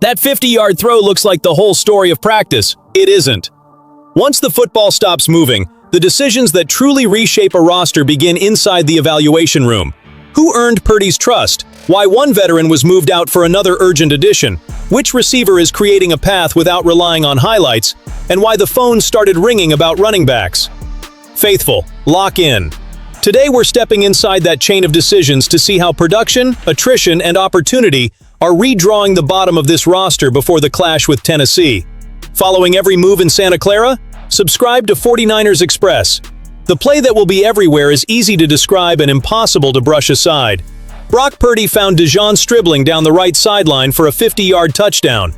That 50-yard throw looks like the whole story of practice. It isn't. Once the football stops moving, the decisions that truly reshape a roster begin inside the evaluation room. Who earned Purdy's trust? Why one veteran was moved out for another urgent addition? Which receiver is creating a path without relying on highlights? And why the phones started ringing about running backs? Faithful, lock in. Today we're stepping inside that chain of decisions to see how production, attrition, and opportunity are redrawing the bottom of this roster before the clash with Tennessee. Following every move in Santa Clara? Subscribe to 49ers Express. The play that will be everywhere is easy to describe and impossible to brush aside. Brock Purdy found Deon Stribbling down the right sideline for a 50-yard touchdown.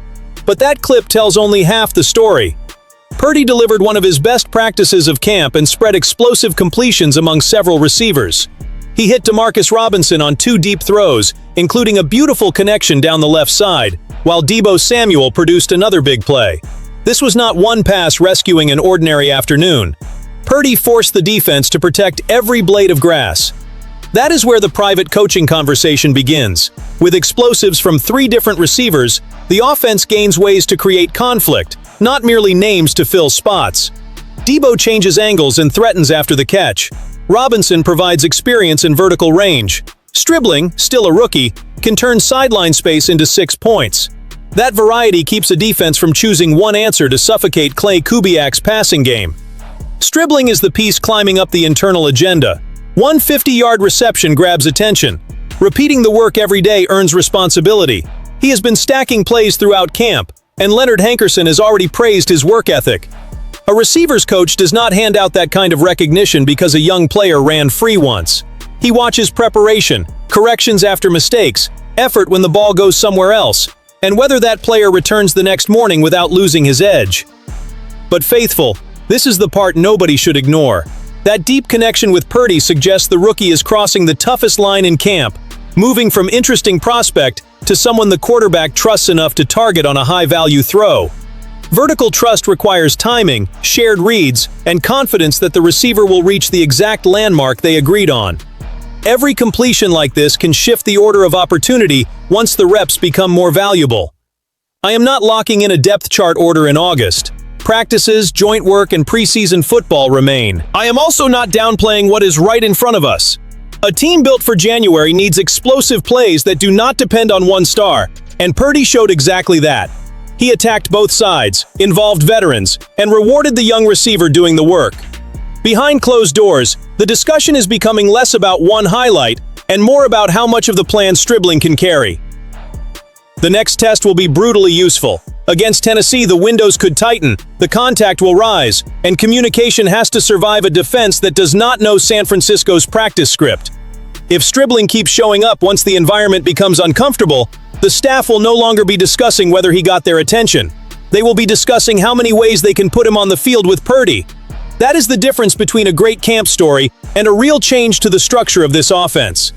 But that clip tells only half the story. Purdy delivered one of his best practices of camp and spread explosive completions among several receivers. He hit Demarcus Robinson on 2 deep throws, including a beautiful connection down the left side, while Deebo Samuel produced another big play. This was not one pass rescuing an ordinary afternoon. Purdy forced the defense to protect every blade of grass. That is where the private coaching conversation begins. With explosives from 3 different receivers, the offense gains ways to create conflict, not merely names to fill spots. Deebo changes angles and threatens after the catch. Robinson provides experience in vertical range. Stribbling, still a rookie, can turn sideline space into 6 points. That variety keeps a defense from choosing one answer to suffocate Clay Kubiak's passing game. Stribbling is the piece climbing up the internal agenda. One 50-yard reception grabs attention. Repeating the work every day earns responsibility. He has been stacking plays throughout camp, and Leonard Hankerson has already praised his work ethic. A receiver's coach does not hand out that kind of recognition because a young player ran free once. He watches preparation, corrections after mistakes, effort when the ball goes somewhere else, and whether that player returns the next morning without losing his edge. But faithful, this is the part nobody should ignore. That deep connection with Purdy suggests the rookie is crossing the toughest line in camp, moving from interesting prospect to someone the quarterback trusts enough to target on a high-value throw. Vertical trust requires timing, shared reads, and confidence that the receiver will reach the exact landmark they agreed on. Every completion like this can shift the order of opportunity once the reps become more valuable. I am not locking in a depth chart order in August. Practices, joint work, and preseason football remain. I am also not downplaying what is right in front of us. A team built for January needs explosive plays that do not depend on one star, and Purdy showed exactly that. He attacked both sides, involved veterans, and rewarded the young receiver doing the work. Behind closed doors, the discussion is becoming less about one highlight and more about how much of the plan Stribbling can carry. The next test will be brutally useful. Against Tennessee, the windows could tighten, the contact will rise, and communication has to survive a defense that does not know San Francisco's practice script. If Stribbling keeps showing up once the environment becomes uncomfortable, the staff will no longer be discussing whether he got their attention. They will be discussing how many ways they can put him on the field with Purdy. That is the difference between a great camp story and a real change to the structure of this offense.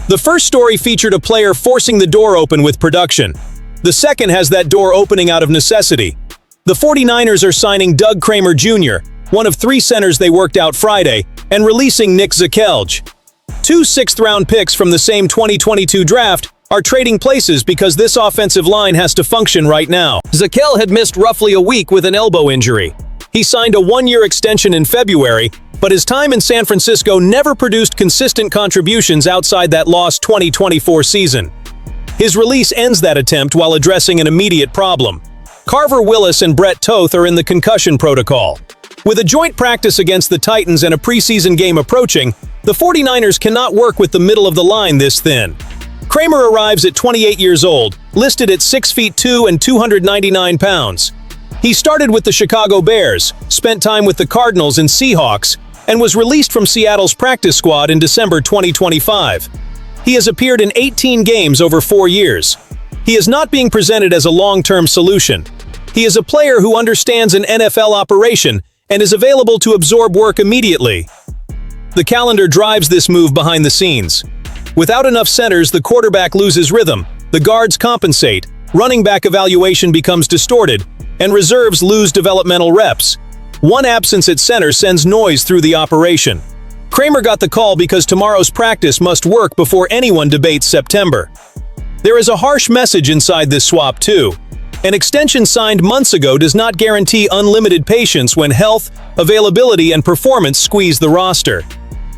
The first story featured a player forcing the door open with production. The second has that door opening out of necessity. The 49ers are signing Doug Kramer Jr., one of 3 centers they worked out Friday, and releasing Nick Zakelj. 2 6th-round picks from the same 2022 draft are trading places because this offensive line has to function right now. Zakelj had missed roughly a week with an elbow injury. He signed a 1-year extension in February, but his time in San Francisco never produced consistent contributions outside that lost 2024 season. His release ends that attempt while addressing an immediate problem. Carver Willis and Brett Toth are in the concussion protocol. With a joint practice against the Titans and a preseason game approaching, the 49ers cannot work with the middle of the line this thin. Kramer arrives at 28 years old, listed at 6 feet 2 and 299 pounds. He started with the Chicago Bears, spent time with the Cardinals and Seahawks, and was released from Seattle's practice squad in December 2025. He has appeared in 18 games over 4 years. He is not being presented as a long-term solution. He is a player who understands an NFL operation and is available to absorb work immediately. The calendar drives this move behind the scenes. Without enough centers, the quarterback loses rhythm, the guards compensate, running back evaluation becomes distorted, and reserves lose developmental reps. One absence at center sends noise through the operation. Kramer got the call because tomorrow's practice must work before anyone debates September. There is a harsh message inside this swap too. An extension signed months ago does not guarantee unlimited patience when health, availability, and performance squeeze the roster.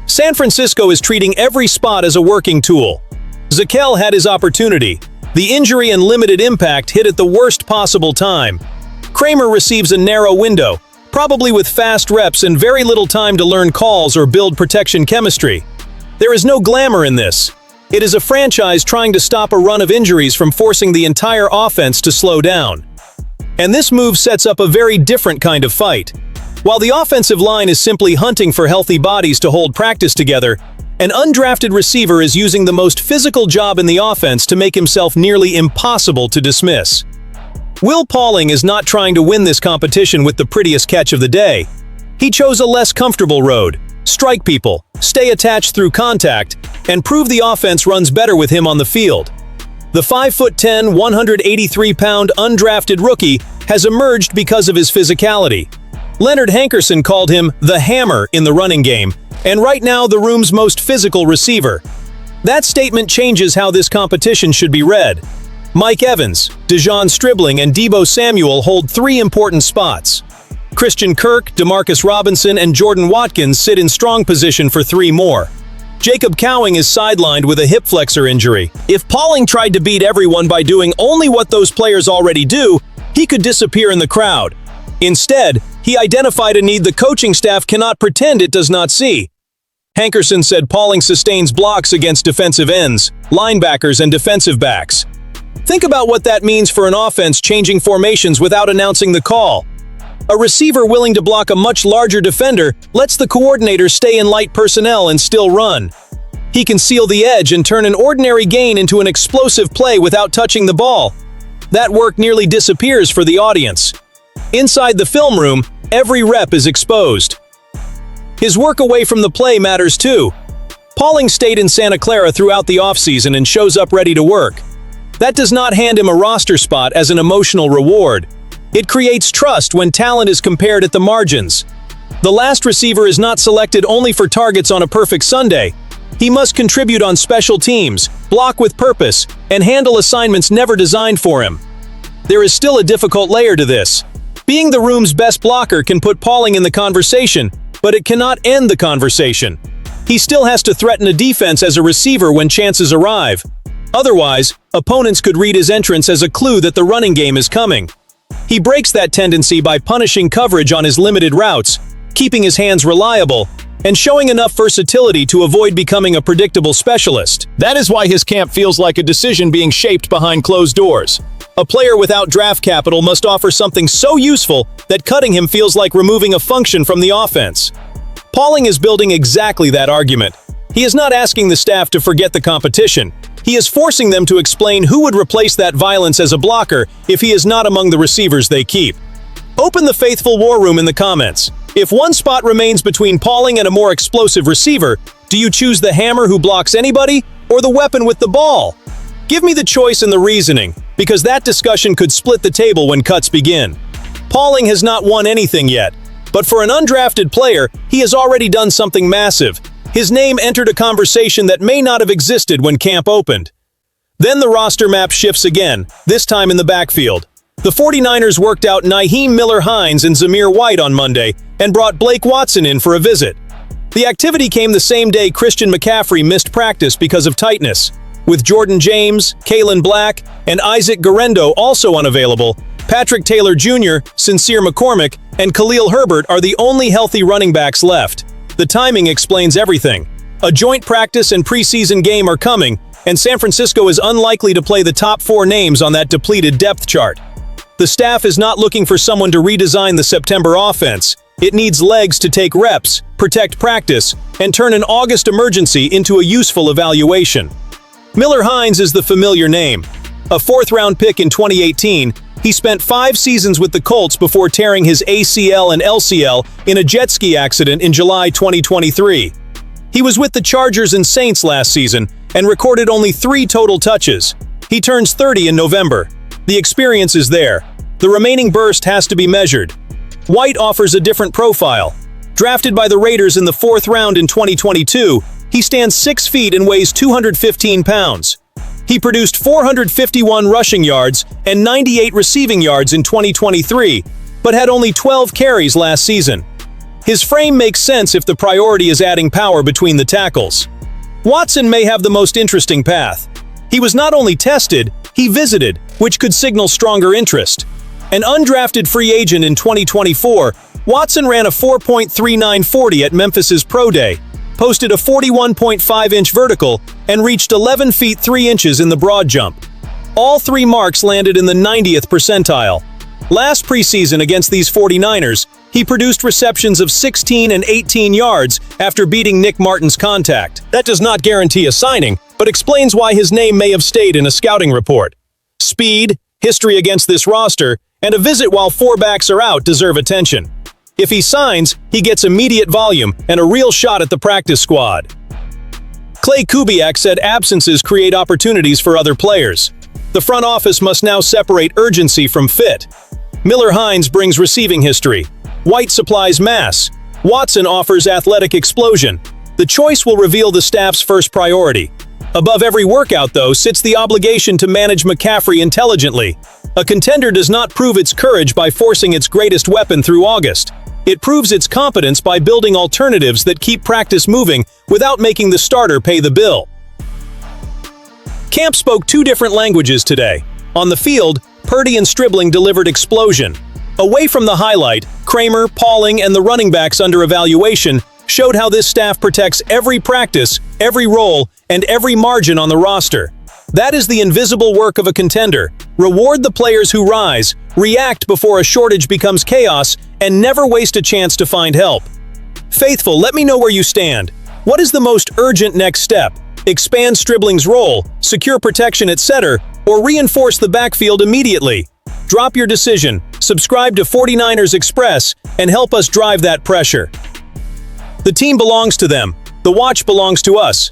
San Francisco is treating every spot as a working tool. Zakelj had his opportunity. The injury and limited impact hit at the worst possible time. Kramer receives a narrow window, probably with fast reps and very little time to learn calls or build protection chemistry. There is no glamour in this. It is a franchise trying to stop a run of injuries from forcing the entire offense to slow down. And this move sets up a very different kind of fight. While the offensive line is simply hunting for healthy bodies to hold practice together, an undrafted receiver is using the most physical job in the offense to make himself nearly impossible to dismiss. Will Pauling is not trying to win this competition with the prettiest catch of the day. He chose a less comfortable road: strike people, stay attached through contact, and prove the offense runs better with him on the field. The 5'10", 183-pound undrafted rookie has emerged because of his physicality. Leonard Hankerson called him the hammer in the running game, and right now the room's most physical receiver. That statement changes how this competition should be read. Mike Evans, Deon Stribbling, and Deebo Samuel hold 3 important spots. Christian Kirk, Demarcus Robinson, and Jordan Watkins sit in strong position for 3 more. Jacob Cowing is sidelined with a hip flexor injury. If Pauling tried to beat everyone by doing only what those players already do, he could disappear in the crowd. Instead, he identified a need the coaching staff cannot pretend it does not see. Hankerson said Pauling sustains blocks against defensive ends, linebackers, and defensive backs. Think about what that means for an offense changing formations without announcing the call. A receiver willing to block a much larger defender lets the coordinator stay in light personnel and still run. He can seal the edge and turn an ordinary gain into an explosive play without touching the ball. That work nearly disappears for the audience. Inside the film room, every rep is exposed. His work away from the play matters too. Pauling stayed in Santa Clara throughout the offseason and shows up ready to work. That does not hand him a roster spot as an emotional reward. It creates trust when talent is compared at the margins. The last receiver is not selected only for targets on a perfect Sunday. He must contribute on special teams, block with purpose, and handle assignments never designed for him. There is still a difficult layer to this. Being the room's best blocker can put Pauling in the conversation, but it cannot end the conversation. He still has to threaten a defense as a receiver when chances arrive. Otherwise, opponents could read his entrance as a clue that the running game is coming. He breaks that tendency by punishing coverage on his limited routes, keeping his hands reliable, and showing enough versatility to avoid becoming a predictable specialist. That is why his camp feels like a decision being shaped behind closed doors. A player without draft capital must offer something so useful that cutting him feels like removing a function from the offense. Pauling is building exactly that argument. He is not asking the staff to forget the competition. He is forcing them to explain who would replace that violence as a blocker if he is not among the receivers they keep. Open the faithful war room in the comments. If one spot remains between Pauling and a more explosive receiver, do you choose the hammer who blocks anybody or the weapon with the ball? Give me the choice and the reasoning, because that discussion could split the table when cuts begin. Pauling has not won anything yet, but for an undrafted player, he has already done something massive. His name entered a conversation that may not have existed when camp opened. Then the roster map shifts again, this time in the backfield. The 49ers worked out Nyheim Miller-Hines and Zamir White on Monday and brought Blake Watson in for a visit. The activity came the same day Christian McCaffrey missed practice because of tightness. With Jordan James, Kalen Black, and Isaac Guerrero also unavailable, Patrick Taylor Jr., Sincere McCormick, and Khalil Herbert are the only healthy running backs left. The timing explains everything. A joint practice and preseason game are coming, and San Francisco is unlikely to play the top 4 names on that depleted depth chart. The staff is not looking for someone to redesign the September offense. It needs legs to take reps, protect practice, and turn an August emergency into a useful evaluation. Miller-Hines is the familiar name. A 4th-round pick in 2018, he spent 5 seasons with the Colts before tearing his ACL and LCL in a jet ski accident in July 2023. He was with the Chargers and Saints last season and recorded only 3 total touches. He turns 30 in November. The experience is there. The remaining burst has to be measured. White offers a different profile. Drafted by the Raiders in the 4th round in 2022, he stands 6 feet and weighs 215 pounds. He produced 451 rushing yards and 98 receiving yards in 2023, but had only 12 carries last season. His frame makes sense if the priority is adding power between the tackles. Watson may have the most interesting path. He was not only tested, he visited, which could signal stronger interest. An undrafted free agent in 2024, Watson ran a 4.3940 at Memphis's Pro Day, posted a 41.5-inch vertical, and reached 11 feet 3 inches in the broad jump. All three marks landed in the 90th percentile. Last preseason against these 49ers, he produced receptions of 16 and 18 yards after beating Nick Martin's contact. That does not guarantee a signing, but explains why his name may have stayed in a scouting report. Speed, history against this roster, and a visit while four backs are out deserve attention. If he signs, he gets immediate volume and a real shot at the practice squad. Clay Kubiak said absences create opportunities for other players. The front office must now separate urgency from fit. Miller Hines brings receiving history. White supplies mass. Watson offers athletic explosion. The choice will reveal the staff's first priority. Above every workout, though, sits the obligation to manage McCaffrey intelligently. A contender does not prove its courage by forcing its greatest weapon through August. It proves its competence by building alternatives that keep practice moving without making the starter pay the bill. Camp spoke two different languages today. On the field, Purdy and Stribbling delivered explosion. Away from the highlight, Kramer, Pauling, and the running backs under evaluation showed how this staff protects every practice, every role, and every margin on the roster. That is the invisible work of a contender. Reward the players who rise, react before a shortage becomes chaos, and never waste a chance to find help. Faithful, let me know where you stand. What is the most urgent next step? Expand Stribbling's role, secure protection at center, or reinforce the backfield immediately? Drop your decision, subscribe to 49ers Express, and help us drive that pressure. The team belongs to them. The watch belongs to us.